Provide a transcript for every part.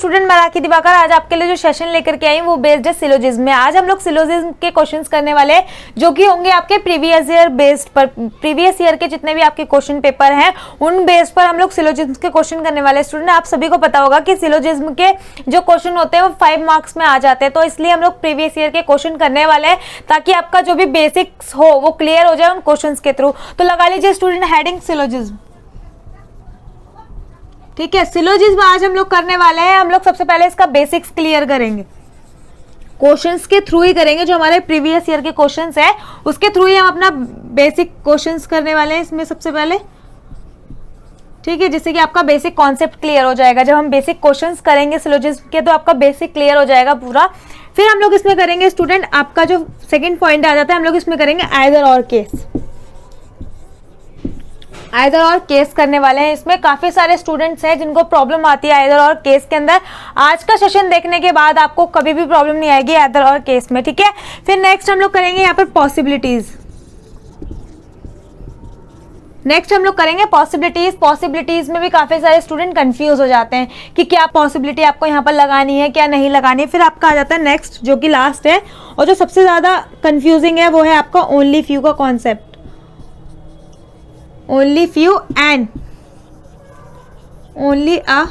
Student, मैं राखी दिवाकर आज आपके लिए जो सेशन लेकर के आई वो बेस्ड है सिलोजिज्म में। आज हम लोग सिलोजिज्म के क्वेश्चंस करने वाले हैं जो कि होंगे आपके प्रीवियस ईयर बेस्ड पर। प्रीवियस ईयर के जितने भी आपके क्वेश्चन पेपर हैं उन बेस पर हम लोग सिलोजिज्म के क्वेश्चन करने वाले हैं। स्टूडेंट, आप सभी को पता होगा कि सिलोजिज्म के जो क्वेश्चन होते हैं वो 5 मार्क्स में आ जाते हैं, तो इसलिए हम लोग प्रीवियस ईयर के क्वेश्चन करने वाले हैं ताकि आपका जो भी बेसिक्स हो वो क्लियर हो जाए उन क्वेश्चन के थ्रू। तो लगा लीजिए स्टूडेंट हेडिंग सिलोजिज्म। ठीक है, सिलोजिज्म आज हम लोग करने वाले हैं। हम लोग सबसे पहले इसका बेसिक्स क्लियर करेंगे, क्वेश्चंस के थ्रू ही करेंगे। जो हमारे प्रीवियस ईयर के क्वेश्चंस है उसके थ्रू ही हम अपना बेसिक क्वेश्चंस करने वाले हैं इसमें सबसे पहले। ठीक है, जिससे कि आपका बेसिक कॉन्सेप्ट क्लियर हो जाएगा। जब हम बेसिक क्वेश्चंस करेंगे सिलोजिज्म के तो आपका बेसिक क्लियर हो जाएगा पूरा। फिर हम लोग इसमें करेंगे स्टूडेंट, आपका जो सेकेंड पॉइंट आ जाता है हम लोग इसमें करेंगे आइदर और केस। आइदर और केस करने वाले हैं। इसमें काफी सारे स्टूडेंट्स हैं जिनको प्रॉब्लम आती है आइदर और केस के अंदर। आज का सेशन देखने के बाद आपको कभी भी प्रॉब्लम नहीं आएगी आइदर और केस में। ठीक है, फिर नेक्स्ट हम लोग करेंगे यहाँ पर पॉसिबिलिटीज। नेक्स्ट हम लोग करेंगे पॉसिबिलिटीज। पॉसिबिलिटीज में भी काफी सारे स्टूडेंट कंफ्यूज हो जाते हैं कि क्या पॉसिबिलिटी आपको यहाँ पर लगानी है क्या नहीं लगानी है। फिर आपका आ जाता है नेक्स्ट जो कि लास्ट है और जो सबसे ज्यादा कंफ्यूजिंग है वो है आपका ओनली फ्यू का concept. Only few and only a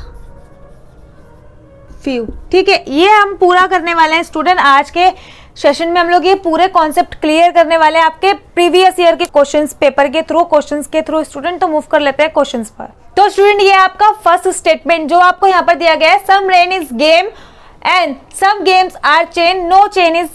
few. ठीक है, ये हम पूरा करने वाले हैं स्टूडेंट। आज के सेशन में हम लोग ये पूरे कॉन्सेप्ट क्लियर करने वाले हैं आपके प्रीवियस ईयर के क्वेश्चंस पेपर के थ्रू, क्वेश्चंस के थ्रू। स्टूडेंट, तो मूव कर लेते हैं क्वेश्चंस पर। तो स्टूडेंट, ये आपका फर्स्ट स्टेटमेंट जो आपको यहाँ पर दिया गया है, some rain is game and some games are chain, no chain is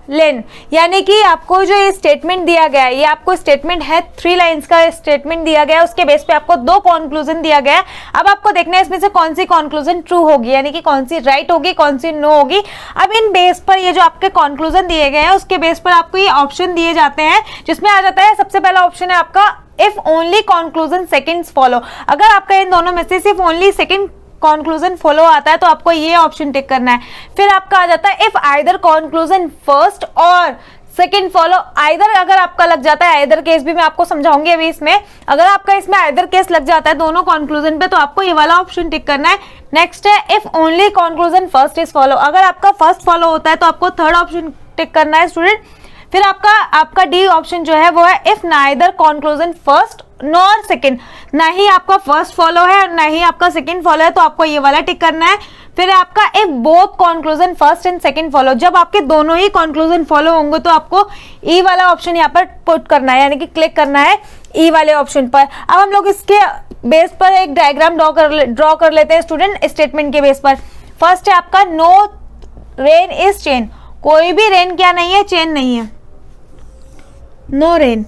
lane. यानी कि आपको जो ये स्टेटमेंट दिया गया है, ये आपको स्टेटमेंट है 3 लाइंस का स्टेटमेंट दिया गया है। उसके बेस पे आपको 2 कंक्लूजन दिया गया है। अब आपको देखना है इसमें से कौन सी कंक्लूजन ट्रू होगी, यानी कि कौन सी राइट होगी कौन सी नो होगी। अब इन बेस पर ये जो आपके कंक्लूजन दिए गए हैं उसके बेस पर आपको ये ऑप्शन दिए जाते हैं, जिसमें आ जाता है सबसे पहला ऑप्शन है आपका if only conclusion seconds follow. अगर आपका इन दोनों में से सिर्फ ओनली सेकंड कंक्लूजन फॉलो आता है तो आपको ये ऑप्शन टिक करना है। फिर आपका आ जाता है इफ आइदर कंक्लूजन फर्स्ट और सेकंड फॉलो। आइदर अगर आपका लग जाता है, आइदर केस भी मैं आपको समझाऊंगी अभी इसमें। अगर आपका इसमें आइदर केस लग जाता है दोनों कंक्लूजन पे तो आपको ये वाला ऑप्शन टिक करना है। नेक्स्ट है if only conclusion first is follow. अगर आपका फर्स्ट फॉलो होता है तो आपको थर्ड ऑप्शन टिक करना है स्टूडेंट। फिर आपका डी ऑप्शन जो है वो है if neither conclusion first nor second. ना ही आपका फर्स्ट फॉलो है और ना ही आपका सेकंड फॉलो है तो आपको ये वाला टिक करना है। फिर आपका if both conclusion first and second follow, जब आपके दोनों ही कंक्लूजन फॉलो होंगे तो आपको ई वाला ऑप्शन यहाँ पर पुट करना है, यानी कि क्लिक करना है ई वाले ऑप्शन पर। अब हम लोग इसके बेस पर एक डायग्राम ड्रॉ कर लेते हैं स्टूडेंट स्टेटमेंट के बेस पर। फर्स्ट है आपका नो रेन इज चेन। कोई भी रेन क्या नहीं है, चेन नहीं है, नो रेन।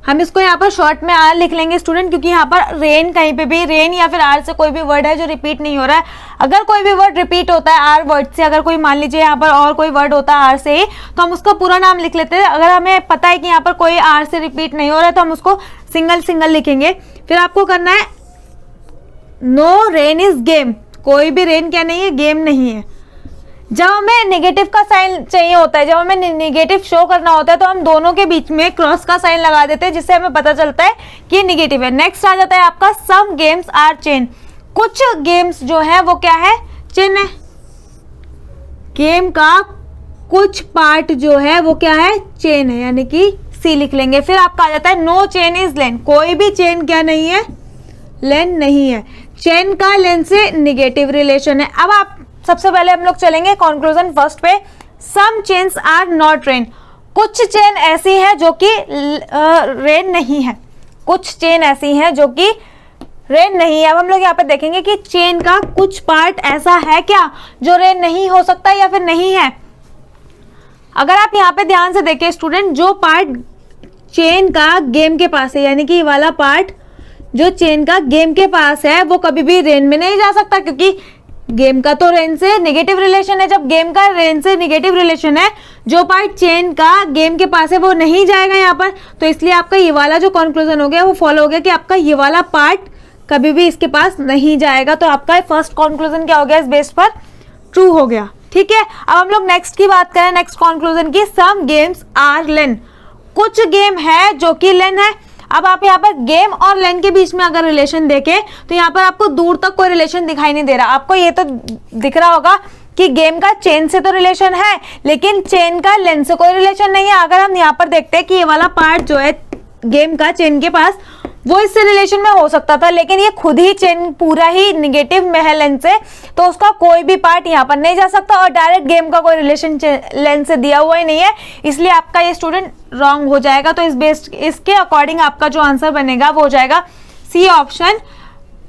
हम इसको यहाँ पर शॉर्ट में आर लिख लेंगे स्टूडेंट, क्योंकि यहाँ पर रेन कहीं पे भी रेन या फिर आर से कोई भी वर्ड है जो रिपीट नहीं हो रहा है। अगर कोई भी वर्ड रिपीट होता है आर वर्ड से, अगर कोई मान लीजिए यहाँ पर और कोई वर्ड होता है आर से ही, तो हम उसका पूरा नाम लिख लेते हैं। अगर हमें पता है कि यहाँ पर कोई आर से रिपीट नहीं हो रहा है तो हम उसको सिंगल लिखेंगे। फिर आपको करना है नो रेन इज गेम। कोई भी रेन क्या नहीं है, गेम नहीं है। जब हमें नेगेटिव का साइन चाहिए होता है, जब हमें नेगेटिव शो करना होता है तो हम दोनों के बीच में क्रॉस का साइन लगा देते हैं, जिससे हमें पता चलता है कि नेगेटिव है। नेक्स्ट आ जाता है आपका सम गेम्स आर चेन। कुछ गेम्स जो है वो क्या है, चेन है। गेम का कुछ पार्ट जो है वो क्या है, चेन है, यानी कि सी लिख लेंगे। फिर आपका आ जाता है नो चेन इज लेन। कोई भी चेन क्या नहीं है, लेन नहीं है। चेन का लेन से नेगेटिव रिलेशन है। अब आप सबसे पहले हम लोग चलेंगे कंक्लूजन फर्स्ट पे। सम चेन्स आर नॉट रेन। कुछ चेन ऐसी है जो कि रेन नहीं है, कुछ चेन ऐसी है जो कि रेन नहीं है। अब हम लोग यहाँ पे देखेंगे कि चेन का कुछ पार्ट ऐसा है क्या जो रेन नहीं हो सकता या फिर नहीं है। अगर आप यहाँ पे ध्यान से देखें स्टूडेंट, जो पार्ट चेन का गेम के पास है, यानी कि ये वाला पार्ट जो चेन का गेम के पास है वो कभी भी रेन में नहीं जा सकता, क्योंकि गेम का तो रेन से नेगेटिव रिलेशन है। जब गेम का रेन से नेगेटिव रिलेशन है, जो पार्ट चेन का गेम के पास है वो नहीं जाएगा यहाँ पर। तो इसलिए आपका ये वाला जो कंक्लूजन हो गया वो फॉलो हो गया कि आपका ये वाला पार्ट कभी भी इसके पास नहीं जाएगा। तो आपका फर्स्ट कंक्लूजन क्या हो गया, इस बेस पर ट्रू हो गया। ठीक है, अब हम लोग नेक्स्ट की बात करें, नेक्स्ट कंक्लूजन की। सम गेम्स आर लेन। कुछ गेम है जो कि लेन है। अब आप यहाँ पर गेम और लेन के बीच में अगर रिलेशन देखें तो यहाँ पर आपको दूर तक कोई रिलेशन दिखाई नहीं दे रहा। आपको ये तो दिख रहा होगा कि गेम का चेन से तो रिलेशन है, लेकिन चेन का लेन से कोई रिलेशन नहीं है। अगर हम यहाँ पर देखते हैं कि ये वाला पार्ट जो है गेम का चेन के पास, वो इससे रिलेशन में हो सकता था, लेकिन ये खुद ही चेन पूरा ही निगेटिव में है लेन से, तो उसका कोई भी पार्ट यहाँ पर नहीं जा सकता और डायरेक्ट गेम का कोई रिलेशन लेन से दिया हुआ ही नहीं है, इसलिए आपका ये स्टूडेंट रॉन्ग हो जाएगा। तो इसके अकॉर्डिंग आपका जो आंसर बनेगा वो हो जाएगा C option,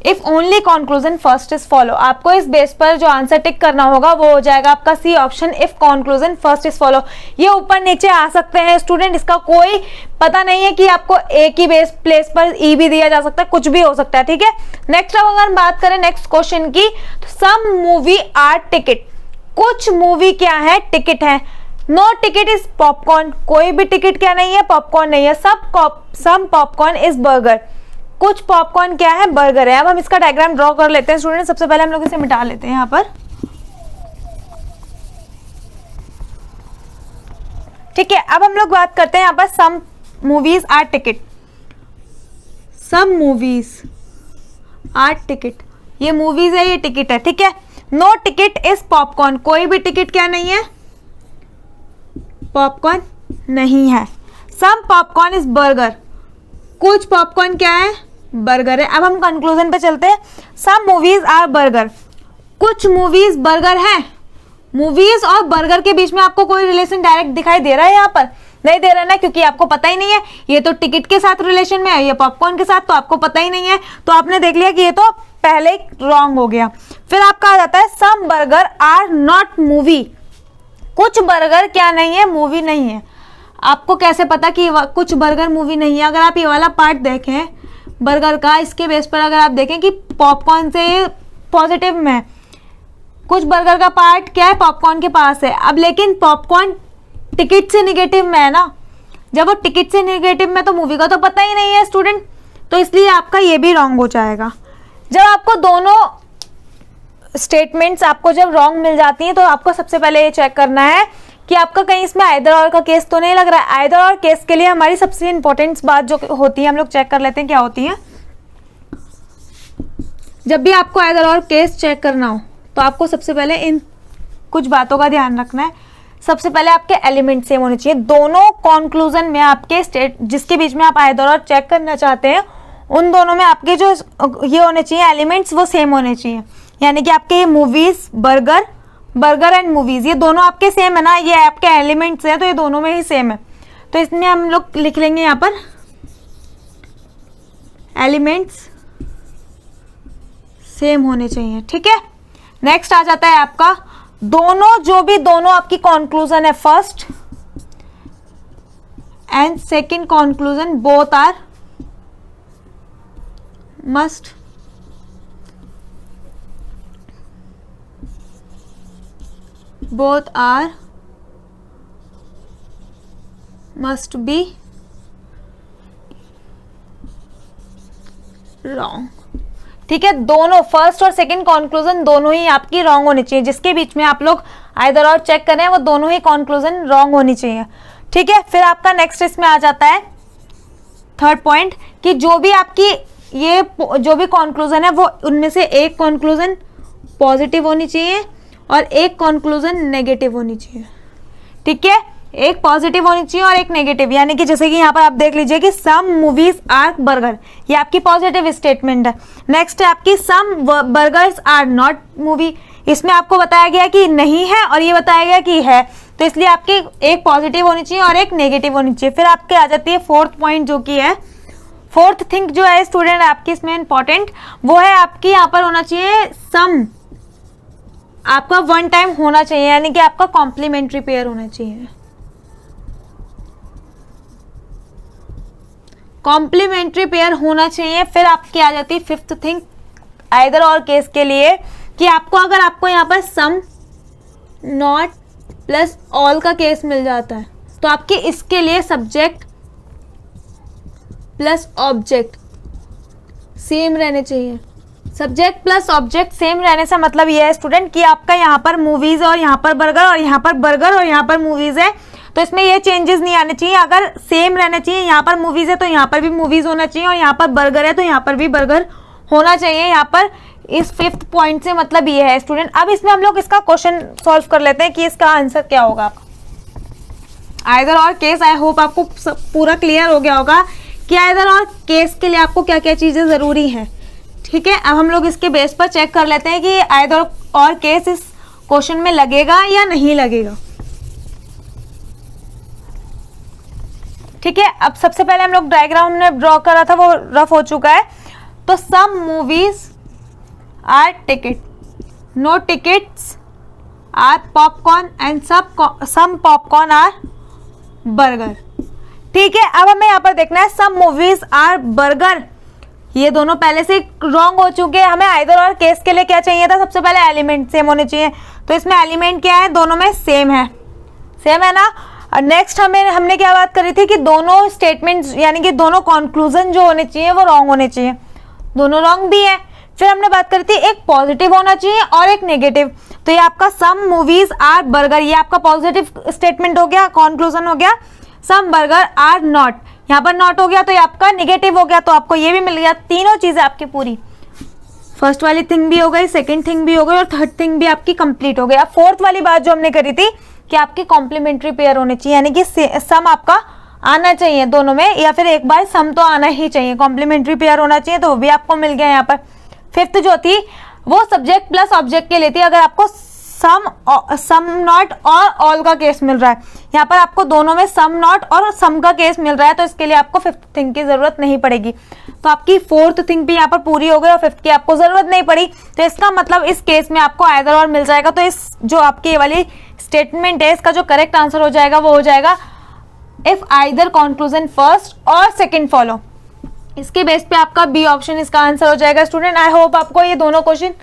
if only conclusion first is follow. आपको इस बेस पर जो आंसर टिक करना होगा वो हो जाएगा आपका C option, if conclusion first is follow. ये ऊपर नीचे आ सकते हैं स्टूडेंट, इसका कोई पता नहीं है कि आपको एक ही बेस प्लेस पर ई भी दिया जा सकता है, कुछ भी हो सकता है, ठीक है। नेक्स्ट अब अगर बात करें नेक्स्ट क्वेश्चन की, तो सम मूवी आर टिकट, कुछ मूवी क्या है, टिकट है। नो टिकट इज पॉपकॉर्न, कोई भी टिकट क्या नहीं है, पॉपकॉर्न नहीं है। सम पॉपकॉर्न इज बर्गर, कुछ पॉपकॉर्न क्या है, बर्गर है। अब हम इसका डायग्राम ड्रॉ कर लेते हैं स्टूडेंट। सबसे पहले हम लोग इसे मिटा लेते हैं यहाँ पर, ठीक है। अब हम लोग बात करते हैं यहाँ पर some movies are ticket, some movies are ticket, ये मूवीज है, ये टिकट है, ठीक है। नो टिकट इज पॉपकॉर्न, कोई भी टिकट क्या नहीं है, पॉपकॉर्न नहीं है। सम पॉपकॉर्न इज बर्गर, कुछ पॉपकॉर्न क्या है, बर्गर है। अब हम कंक्लूजन पे चलते हैं। सम मूवीज आर बर्गर, कुछ मूवीज बर्गर है। मूवीज और बर्गर के बीच में आपको कोई रिलेशन डायरेक्ट दिखाई दे रहा है, यहाँ पर नहीं दे रहा ना, क्योंकि आपको पता ही नहीं है। ये तो टिकट के साथ रिलेशन में है, ये पॉपकॉर्न के साथ, तो आपको पता ही नहीं है, तो आपने देख लिया कि ये तो पहले रॉन्ग हो गया। फिर आपका आ जाता है सम बर्गर आर नॉट मूवी, कुछ बर्गर क्या नहीं है, मूवी नहीं है। आपको कैसे पता कि कुछ बर्गर मूवी नहीं है? अगर आप ये वाला पार्ट देखें बर्गर का, इसके बेस पर अगर आप देखें कि पॉपकॉर्न से पॉजिटिव में, कुछ बर्गर का पार्ट क्या है, पॉपकॉर्न के पास है। अब लेकिन पॉपकॉर्न टिकट से निगेटिव में है ना, जब वो टिकट से निगेटिव में तो मूवी का तो पता ही नहीं है स्टूडेंट, तो इसलिए आपका ये भी रॉन्ग हो जाएगा। जब आपको दोनों स्टेटमेंट्स आपको जब रॉन्ग मिल जाती हैं तो आपको सबसे पहले ये चेक करना है कि आपका कहीं इसमें आइदर और का केस तो नहीं लग रहा है। आइदर और केस के लिए हमारी सबसे इंपॉर्टेंट बात जो होती है, हम लोग चेक कर लेते हैं क्या होती है। जब भी आपको आइदर और केस चेक करना हो तो आपको सबसे पहले इन कुछ बातों का ध्यान रखना है। सबसे पहले आपके एलिमेंट सेम होने चाहिए, दोनों कंक्लूजन में आपके स्टेट जिसके बीच में आप आइदर और चेक करना चाहते हैं उन दोनों में आपके जो ये होने चाहिए एलिमेंट्स वो सेम होने चाहिए। यानी कि आपके ये मूवीज बर्गर एंड मूवीज, ये दोनों आपके सेम है ना, ये आपके एलिमेंट्स हैं तो ये दोनों में ही सेम है। तो इसमें हम लोग लिख लेंगे यहाँ पर एलिमेंट्स सेम होने चाहिए, ठीक है। नेक्स्ट आ जाता है आपका दोनों आपकी कंक्लूजन है, first and second conclusion both are must must be wrong, ठीक है। दोनों फर्स्ट और सेकंड कंक्लूजन दोनों ही आपकी रॉन्ग होनी चाहिए, जिसके बीच में आप लोग आइदर और चेक कर रहे हैं वो दोनों ही कंक्लूजन रॉन्ग होनी चाहिए, ठीक है। फिर आपका नेक्स्ट इसमें आ जाता है थर्ड पॉइंट कि जो भी आपकी ये जो भी कंक्लूजन है वो उनमें से एक कंक्लूजन पॉजिटिव होनी चाहिए और एक कंक्लूजन नेगेटिव होनी चाहिए, ठीक है। एक पॉजिटिव होनी चाहिए और एक नेगेटिव, यानी कि जैसे कि यहाँ पर आप देख लीजिए कि सम मूवीज आर बर्गर, ये आपकी पॉजिटिव स्टेटमेंट है। नेक्स्ट है आपकी सम बर्गर्स आर नॉट मूवी, इसमें आपको बताया गया कि नहीं है और ये बताया गया कि है, तो इसलिए आपकी एक पॉजिटिव होनी चाहिए और एक नेगेटिव होनी चाहिए। फिर आपके आ जाती है फोर्थ पॉइंट, जो कि है फोर्थ थिंग जो है स्टूडेंट आपकी इसमें इंपॉर्टेंट, वो है आपकी यहाँ पर होना चाहिए सम आपका वन टाइम होना चाहिए, यानी कि आपका कॉम्प्लीमेंट्री पेयर होना चाहिए। कॉम्प्लीमेंट्री पेयर होना चाहिए। फिर आपकी आ जाती है फिफ्थ थिंग आइदर और केस के लिए कि आपको अगर आपको यहाँ पर सम नॉट प्लस ऑल का केस मिल जाता है तो आपके इसके लिए सब्जेक्ट प्लस ऑब्जेक्ट सेम रहने चाहिए। सब्जेक्ट प्लस ऑब्जेक्ट सेम रहने से मतलब ये है स्टूडेंट कि आपका यहाँ पर मूवीज और यहाँ पर बर्गर और यहाँ पर बर्गर और यहाँ पर मूवीज है, तो इसमें ये चेंजेस नहीं आने चाहिए, अगर सेम रहना चाहिए। यहाँ पर मूवीज है तो यहाँ पर भी मूवीज होना चाहिए, और यहाँ पर बर्गर है तो यहाँ पर भी बर्गर होना चाहिए। यहाँ पर इस 5th पॉइंट से मतलब ये है स्टूडेंट। अब इसमें हम लोग इसका क्वेश्चन सॉल्व कर लेते हैं कि इसका आंसर क्या होगा। आइदर और केस, आई होप आपको पूरा क्लियर हो गया होगा कि आइदर और केस के लिए आपको क्या क्या चीजें जरूरी हैं। ठीक है, अब हम लोग इसके बेस पर चेक कर लेते हैं कि आइदर और केस इस क्वेश्चन में लगेगा या नहीं लगेगा। ठीक है, अब सबसे पहले हम लोग डायग्राम ने ड्रॉ करा था वो रफ हो चुका है। तो some movies are ticket, no tickets are popcorn and some popcorn are burger. ठीक है, अब हमें यहाँ पर देखना है सम मूवीज आर बर्गर, ये दोनों पहले से रॉन्ग हो चुके हैं। हमें आइदर और केस के लिए क्या चाहिए था, सबसे पहले एलिमेंट सेम होने चाहिए। तो इसमें एलिमेंट क्या है, दोनों में सेम है ना। और नेक्स्ट हमने क्या बात करी थी कि दोनों स्टेटमेंट्स यानी कि दोनों कंक्लूजन जो होने चाहिए वो रॉन्ग होने चाहिए, दोनों रॉन्ग भी है। फिर हमने बात करी थी एक पॉजिटिव होना चाहिए और एक नेगेटिव। तो ये आपका सम मूवीज आर बर्गर, ये आपका पॉजिटिव स्टेटमेंट हो गया, कंक्लूजन हो गया। सम बर्गर आर नॉट, यहाँ पर नॉट हो गया तो ये आपका नेगेटिव हो गया, तो आपको ये भी मिल गया। तीनों चीजें आपकी पूरी, फर्स्ट वाली थिंग भी हो गई, सेकंड थिंग भी हो गई और थर्ड थिंग भी आपकी कंप्लीट हो गई। अब फोर्थ वाली बात जो हमने करी थी कि आपकी कॉम्प्लीमेंट्री पेयर होने चाहिए, यानी कि सम आपका आना चाहिए दोनों में, या फिर एक बार सम तो आना ही चाहिए, कॉम्प्लीमेंट्री पेयर होना चाहिए, तो वो भी आपको मिल गया यहाँ पर। फिफ्थ जो थी वो सब्जेक्ट प्लस ऑब्जेक्ट के लिए थी, अगर आपको सम नॉट और ऑल का केस मिल रहा है, यहाँ पर आपको दोनों में सम नॉट और सम का केस मिल रहा है, तो इसके लिए आपको फिफ्थ थिंग की जरूरत नहीं पड़ेगी। तो आपकी फोर्थ थिंग भी यहाँ पर पूरी हो गई और फिफ्थ की आपको जरूरत नहीं पड़ी। तो इसका मतलब इस केस में आपको आइदर और मिल जाएगा। तो इस जो आपकी ये वाली स्टेटमेंट है इसका जो करेक्ट आंसर हो जाएगा वो हो जाएगा इफ आइदर कंक्लूजन फर्स्ट और सेकंड फॉलो। इसके बेस पे आपका बी ऑप्शन इसका आंसर हो जाएगा। स्टूडेंट आई होप आपको ये दोनों क्वेश्चन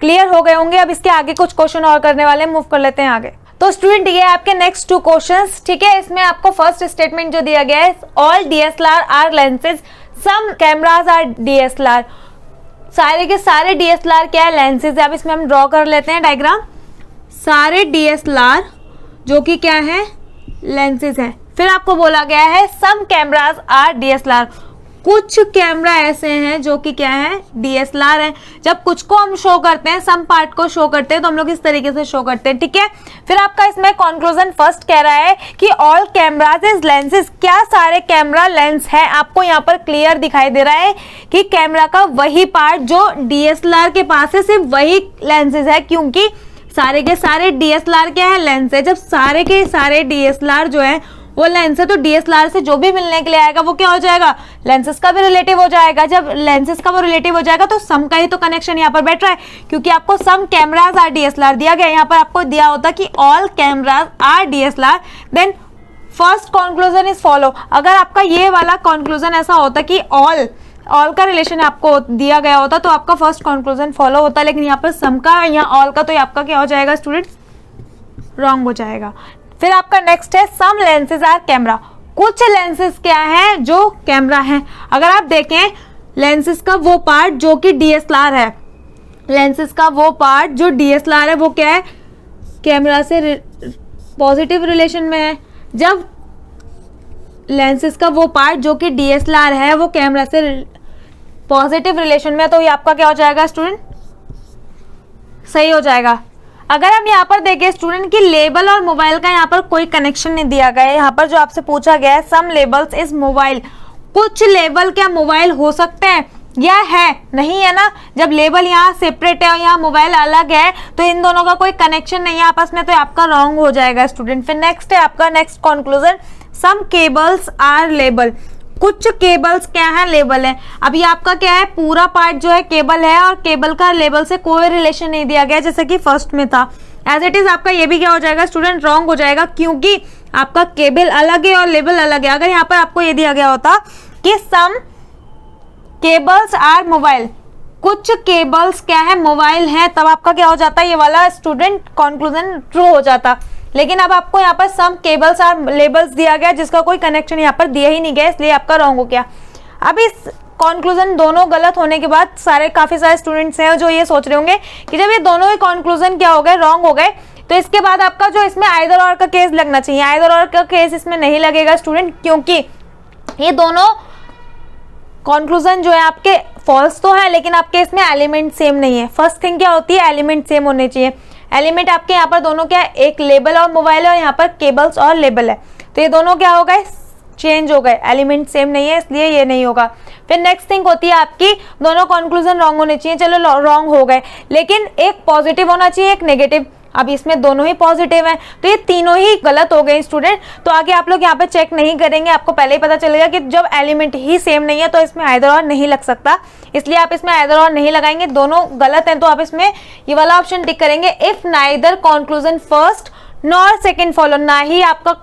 क्लियर हो गए होंगे। अब इसके आगे कुछ क्वेश्चन और करने वाले हैं, मूव कर लेते हैं आगे। तो स्टूडेंट ये आपके नेक्स्ट टू क्वेश्चंस, ठीक है। इसमें आपको फर्स्ट स्टेटमेंट जो दिया गया है, all DSLR are lenses, some cameras are DSLR. सारे के सारे डीएसएलआर क्या है, लेंसेज है। अब इसमें हम ड्रॉ कर लेते हैं डायग्राम। सारे डीएसएलआर जो कि क्या है, लेंसेज है। फिर आपको बोला गया है सम कैमरास आर डीएसएलआर, कुछ कैमरा ऐसे हैं जो कि क्या है, डीएसएलआर है। जब कुछ को हम शो करते हैं, सम पार्ट को शो करते हैं, तो हम लोग इस तरीके से शो करते हैं, ठीक है। फिर आपका इसमें कंक्लूजन फर्स्ट कह रहा है कि ऑल कैमरास इज लेंसेज, क्या सारे कैमरा लेंस है। आपको यहाँ पर क्लियर दिखाई दे रहा है कि कैमरा का वही पार्ट जो डीएसएलआर के पास है, सिर्फ वही लेंसेज है, क्योंकि सारे के सारे डीएसएलआर क्या है, लेंस है। जब सारे के सारे डीएसएलआर जो है वो लेंस है, तो डीएसएलआर से जो भी मिलने के लिए आएगा वो क्या हो जाएगा, लेंसेज का भी रिलेटिव हो जाएगा। जब लेंसेज का वो रिलेटिव हो जाएगा तो सम का ही तो कनेक्शन यहाँ पर बैठ रहा है, क्योंकि आपको सम कैमरास आर डीएसएलआर दिया गया। यहाँ पर आपको दिया होता कि all cameras are DSLR, then first conclusion is follow. अगर आपका ये वाला कंक्लूजन ऐसा होता कि ऑल का रिलेशन आपको दिया गया होता तो आपका फर्स्ट कंक्लूजन फॉलो होता, लेकिन यहाँ पर सम का, यहाँ ऑल का, तो आपका क्या हो जाएगा स्टूडेंट, रॉन्ग हो जाएगा। फिर आपका नेक्स्ट है सम लेंसेज आर कैमरा, कुछ लेंसेज क्या है जो कैमरा है। अगर आप देखें लेंसेज का वो पार्ट जो कि डीएसएलआर है, लेंसेज का वो पार्ट जो डीएसएलआर है वो क्या है, कैमरा से पॉजिटिव रिलेशन में है। जब लेंसेज का वो पार्ट जो कि डीएसएलआर है वो कैमरा से पॉजिटिव रिलेशन में है, तो ये आपका क्या हो जाएगा स्टूडेंट, सही हो जाएगा। अगर हम यहाँ पर देखें स्टूडेंट की लेबल और मोबाइल का यहाँ पर कोई कनेक्शन नहीं दिया गया है। यहाँ पर जो आपसे पूछा गया है सम लेबल्स इज मोबाइल, कुछ लेबल क्या मोबाइल हो सकते हैं या है, नहीं है ना। जब लेबल यहाँ सेपरेट है और यहाँ मोबाइल अलग है तो इन दोनों का कोई कनेक्शन नहीं है आपस में, तो आपका रॉन्ग हो जाएगा स्टूडेंट। फिर नेक्स्ट है आपका next conclusion, some cables are label, कुछ केबल्स क्या है, लेबल है। अभी आपका क्या है, पूरा पार्ट जो है केबल है और केबल का लेबल से कोई रिलेशन नहीं दिया गया जैसे कि फर्स्ट में था। एज इट इज आपका ये भी क्या हो जाएगा स्टूडेंट, रॉन्ग हो जाएगा, क्योंकि आपका केबल अलग है और लेबल अलग है। अगर यहाँ पर आपको ये दिया गया होता कि सम केबल्स आर मोबाइल, कुछ केबल्स क्या है, मोबाइल है, तब आपका क्या हो जाता है, ये वाला स्टूडेंट कंक्लूजन ट्रू हो जाता। लेकिन अब आपको यहाँ पर सम केबल्स आर लेबल्स दिया गया जिसका कोई कनेक्शन यहाँ पर दिया ही नहीं गया, इसलिए आपका रॉन्ग हो गया। अब इस कंक्लूजन दोनों गलत होने के बाद काफी सारे स्टूडेंट्स हैं जो ये सोच रहे होंगे कि जब ये दोनों ही कंक्लूजन क्या हो गए, रॉन्ग हो गए, तो इसके बाद आपका जो इसमें आइदर और का केस लगना चाहिए, आइदर और का केस इसमें नहीं लगेगा स्टूडेंट, क्योंकि ये दोनों कंक्लूजन जो है आपके फॉल्स तो है, लेकिन आपके इसमें एलिमेंट सेम नहीं है। फर्स्ट थिंग क्या होती है, एलिमेंट सेम होने चाहिए। एलिमेंट आपके यहाँ पर दोनों क्या है, एक लेबल और मोबाइल है और यहाँ पर केबल्स और लेबल है, तो ये दोनों क्या हो गए, चेंज हो गए, एलिमेंट सेम नहीं है, इसलिए ये नहीं होगा। फिर नेक्स्ट थिंग होती है आपकी दोनों कंक्लूजन रॉन्ग होने चाहिए, चलो रॉन्ग हो गए, लेकिन एक पॉजिटिव होना चाहिए, एक नेगेटिव। अब इसमें दोनों ही पॉजिटिव हैं, तो ये तीनों ही गलत हो गए स्टूडेंट। तो आगे आप लोग यहाँ पे चेक नहीं करेंगे, आपको पहले ही पता चलेगा कि जब एलिमेंट ही सेम नहीं है तो इसमें आइदर और नहीं लग सकता, इसलिए आप इसमें आइदर और नहीं लगाएंगे, दोनों गलत हैं। तो आप इसमें ये वाला ऑप्शन टिक करेंगे, if neither conclusion first nor second follow, ना ही आपका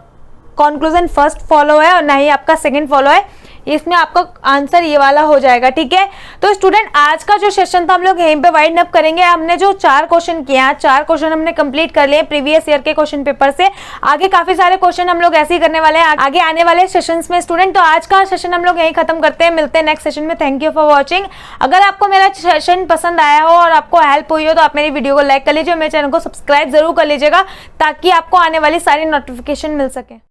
कंक्लूजन फर्स्ट फॉलो है और ना ही आपका सेकंड फॉलो है, इसमें आपका आंसर ये वाला हो जाएगा। ठीक है, तो स्टूडेंट आज का जो सेशन था हम लोग यहीं पे वाइंड अप करेंगे। हमने जो 4 क्वेश्चन किए हैं, 4 क्वेश्चन हमने कंप्लीट कर लिए प्रीवियस ईयर के क्वेश्चन पेपर से। आगे काफी सारे क्वेश्चन हम लोग ऐसे ही करने वाले हैं आगे आने वाले सेशंस में स्टूडेंट। तो आज का सेशन हम लोग यहीं खत्म करते हैं, मिलते हैं नेक्स्ट सेशन में। Thank you for watching. अगर आपको मेरा सेशन पसंद आया हो और आपको हेल्प हुई हो तो आप मेरी वीडियो को लाइक कर लीजिए, मेरे चैनल को सब्सक्राइब जरूर कर लीजिएगा, ताकि आपको आने वाली सारी नोटिफिकेशन मिल सके।